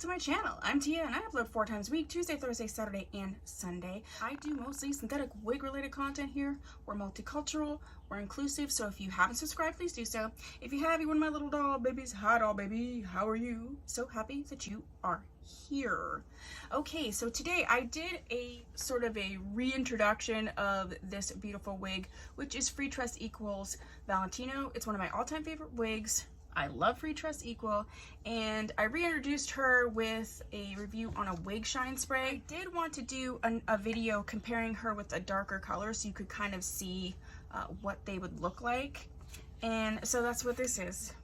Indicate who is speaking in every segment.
Speaker 1: to my channel. I'm Tia and I upload 4 times a week, Tuesday, Thursday, Saturday, and Sunday. I do mostly synthetic wig related content here. We're multicultural, we're inclusive, so if you haven't subscribed, please do so. If you have, you're one of my little doll babies. Hi doll baby, how are you? So happy that you are here. Okay, so today I did a sort of a reintroduction of this beautiful wig, which is Freetress Valentino. It's one of my all-time favorite wigs. I love Freetress Equal, and I reintroduced her with a review on a wig shine spray. I did want to do a video comparing her with a darker color so you could kind of see what they would look like, and so that's what this is.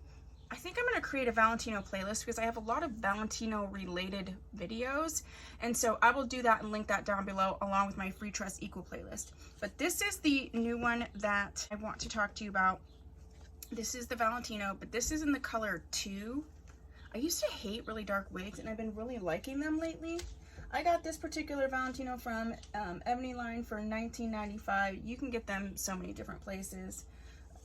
Speaker 1: I think I'm going to create a Valentino playlist because I have a lot of Valentino related videos, and so I will do that and link that down below along with my Freetress Equal playlist. But this is the new one that I want to talk to you about. This is the Valentino, but this is in the color 2. I used to hate really dark wigs, and I've been really liking them lately. I got this particular Valentino from Ebony Line for $19.95. You can get them so many different places.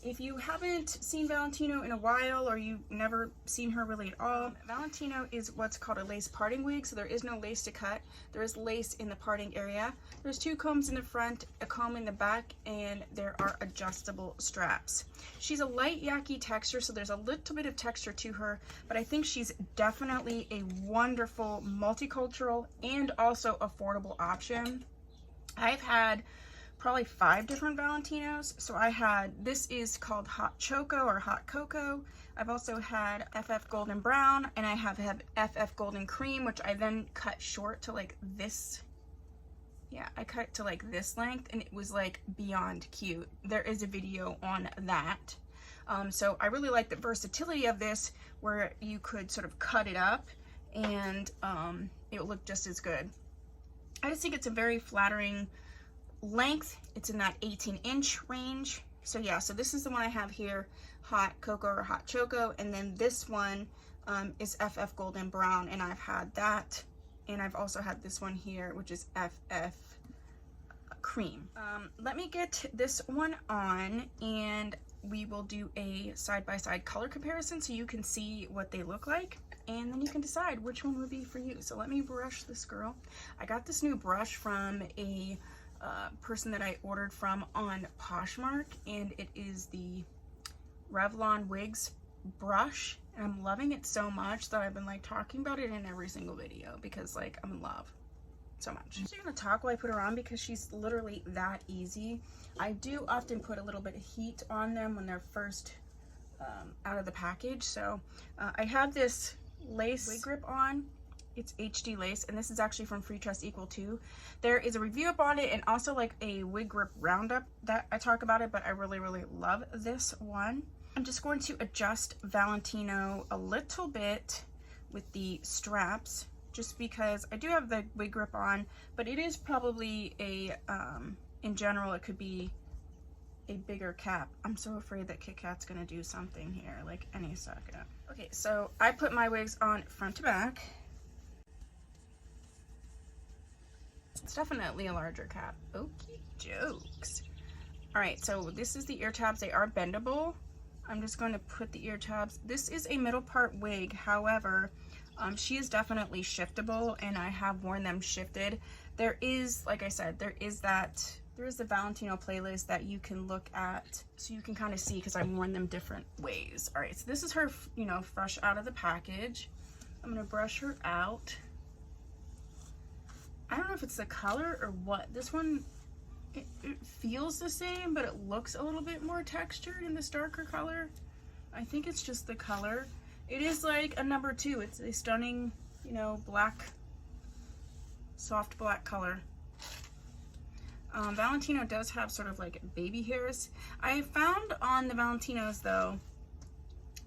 Speaker 1: If you haven't seen Valentino in a while, or you've never seen her really at all, Valentino is what's called a lace parting wig, so there is no lace to cut. There is lace in the parting area. There's 2 combs in the front, a comb in the back, and there are adjustable straps. She's a light yaki texture, so there's a little bit of texture to her, but I think she's definitely a wonderful multicultural and also affordable option. I've had probably 5 different Valentinos. So I had, this is called Hot Choco or Hot Cocoa. I've also had FF Golden Brown, and I have FF Golden Cream, which I then cut short to like this. Yeah, I cut it to like this length, and it was like beyond cute. There is a video on that. So I really like the versatility of this, where you could sort of cut it up and it will look just as good. I just think it's a very flattering length. It's in that 18-inch range. So yeah, so this is the one I have here, Hot Cocoa or Hot Choco, and then this one is FF Golden Brown, and I've had that, and I've also had this one here, which is FF Cream. Let me get this one on, and we will do a side-by-side color comparison so you can see what they look like, and then you can decide which one would be for you. So let me brush this girl. I got this new brush from a person that I ordered from on Poshmark, and it is the Revlon Wigs brush, and I'm loving it so much that I've been like talking about it in every single video because like I'm in love so much. I'm actually gonna talk while I put her on because she's literally that easy. I do often put a little bit of heat on them when they're first out of the package. So I have this lace wig grip on. It's HD lace, and this is actually from Freetress Equal too. There is a review up on it, and also like a wig grip roundup that I talk about it, but I really love this one. I'm just going to adjust Valentino a little bit with the straps, just because I do have the wig grip on, but it is probably a, in general, it could be a bigger cap. I'm so afraid that Kit Kat's gonna do something here, like any second. Okay, so I put my wigs on front to back. It's definitely a larger cap. Okie jokes. All right, so this is the ear tabs. They are bendable. I'm just going to put the ear tabs. This is a middle part wig. However, she is definitely shiftable, and I have worn them shifted. There is, like I said, there is the Valentino playlist that you can look at so you can kind of see, because I've worn them different ways. All right, so this is her, you know, fresh out of the package. I'm going to brush her out. I don't know if it's the color or what. This one, it feels the same, but it looks a little bit more textured in this darker color. I think it's just the color. It is like a number 2. It's a stunning, you know, black, soft black color. Valentino does have sort of like baby hairs. I found on the Valentinos though,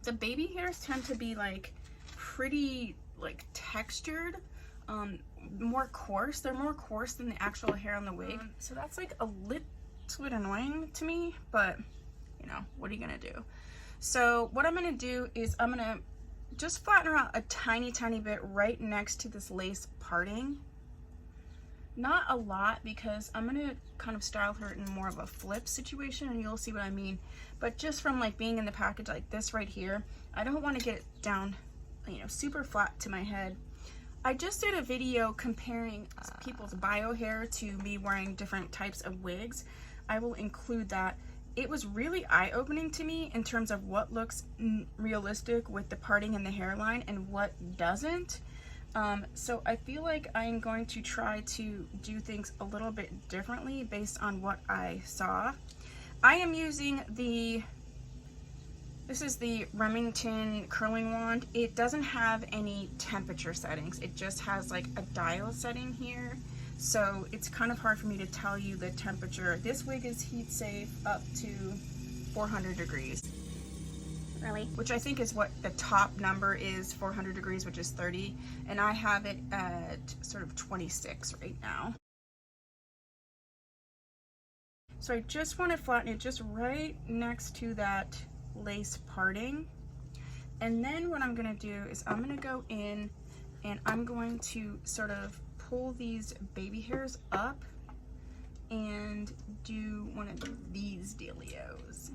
Speaker 1: the baby hairs tend to be like pretty like textured. More coarse. They're more coarse than the actual hair on the wig. So that's like a little bit annoying to me, but you know, what are you gonna do? So what I'm gonna do is I'm gonna just flatten her out a tiny bit right next to this lace parting. Not a lot, because I'm gonna kind of style her in more of a flip situation, and you'll see what I mean. But just from like being in the package like this right here, I don't want to get it down, you know, super flat to my head. I just did a video comparing people's bio hair to me wearing different types of wigs. I will include that. It was really eye-opening to me in terms of what looks realistic with the parting in the hairline and what doesn't. So I feel like I'm going to try to do things a little bit differently based on what I saw. I am using this is the Remington curling wand. It doesn't have any temperature settings. It just has like a dial setting here. So it's kind of hard for me to tell you the temperature. This wig is heat safe up to 400 degrees. Really? Which I think is what the top number is, 400 degrees, which is 30. And I have it at sort of 26 right now. So I just want to flatten it just right next to that lace parting. And then what I'm going to do is I'm going to go in and I'm going to sort of pull these baby hairs up and do one of these dealios.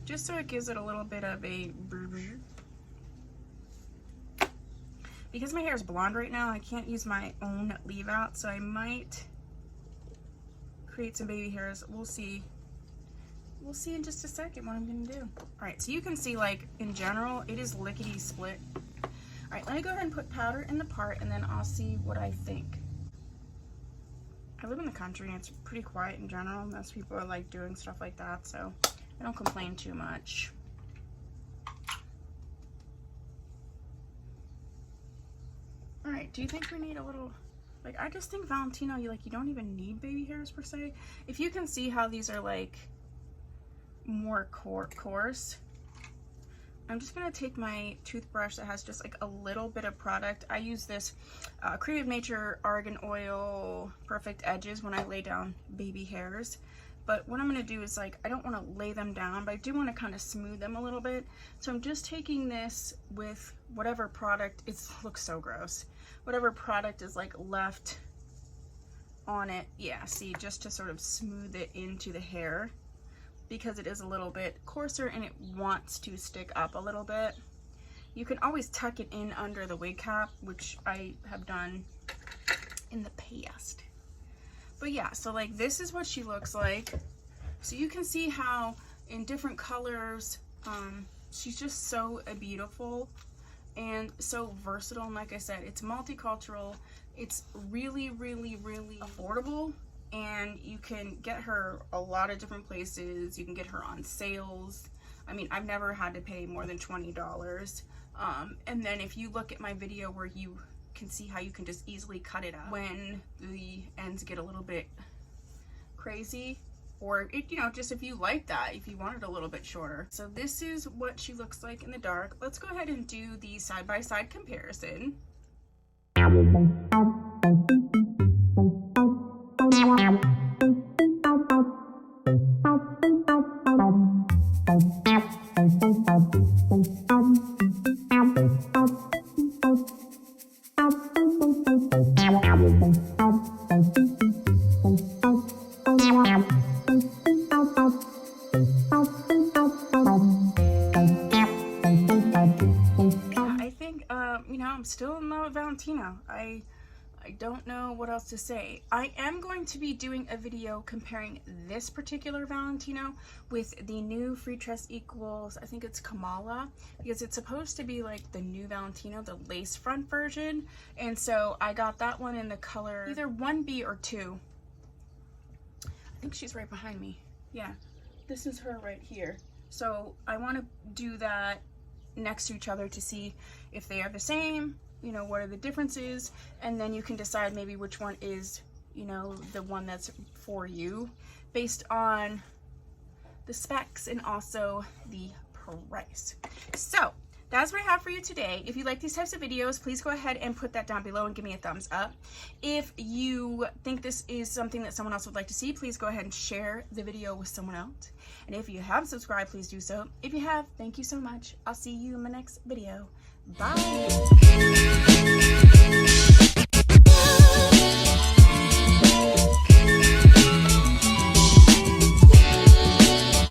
Speaker 1: Just so it gives it a little bit of a... Because my hair is blonde right now, I can't use my own leave out, so I might create some baby hairs. We'll see. We'll see in just a second what I'm gonna do. All right, so you can see, like, in general, it is lickety split. All right, let me go ahead and put powder in the part and then I'll see what I think. I live in the country and it's pretty quiet in general. Most people are like doing stuff like that, so I don't complain too much. All right, do you think we need a little, like, I just think Valentino, you don't even need baby hairs per se. If you can see how these are like more coarse, I'm just gonna take my toothbrush that has just like a little bit of product. I use this Cream of Nature Argan Oil Perfect Edges when I lay down baby hairs. But what I'm gonna do is, like, I don't wanna lay them down, but I do wanna kind of smooth them a little bit. So I'm just taking this with whatever product, it looks so gross. Whatever product is like left on it. Yeah, see, just to sort of smooth it into the hair because it is a little bit coarser and it wants to stick up a little bit. You can always tuck it in under the wig cap, which I have done in the past. But yeah, so like this is what she looks like. So you can see how in different colors, she's just so beautiful and so versatile. And like I said, it's multicultural. It's really, really, really affordable. And you can get her a lot of different places. You can get her on sales. I mean, I've never had to pay more than $20. And then if you look at my video where you can see how you can just easily cut it up when the ends get a little bit crazy, or it, you know, just if you like that, if you want it a little bit shorter. So this is what she looks like in the dark. Let's go ahead and do the side-by-side comparison. I'm still in love with Valentino. I don't know what else to say. I am going to be doing a video comparing this particular Valentino with the new Freetress Equals, I think it's Kamala, because it's supposed to be like the new Valentino, the lace front version. And so I got that one in the color either 1B or 2. I think she's right behind me. Yeah, this is her right here. So I want to do that next to each other to see if they are the same, you know, what are the differences, and then you can decide maybe which one is, you know, the one that's for you based on the specs and also the price. So that's what I have for you today. If you like these types of videos, please go ahead and put that down below and give me a thumbs up. If you think this is something that someone else would like to see, please go ahead and share the video with someone else. And if you haven't subscribed, please do so. If you have, thank you so much. I'll see you in my next video. Bye.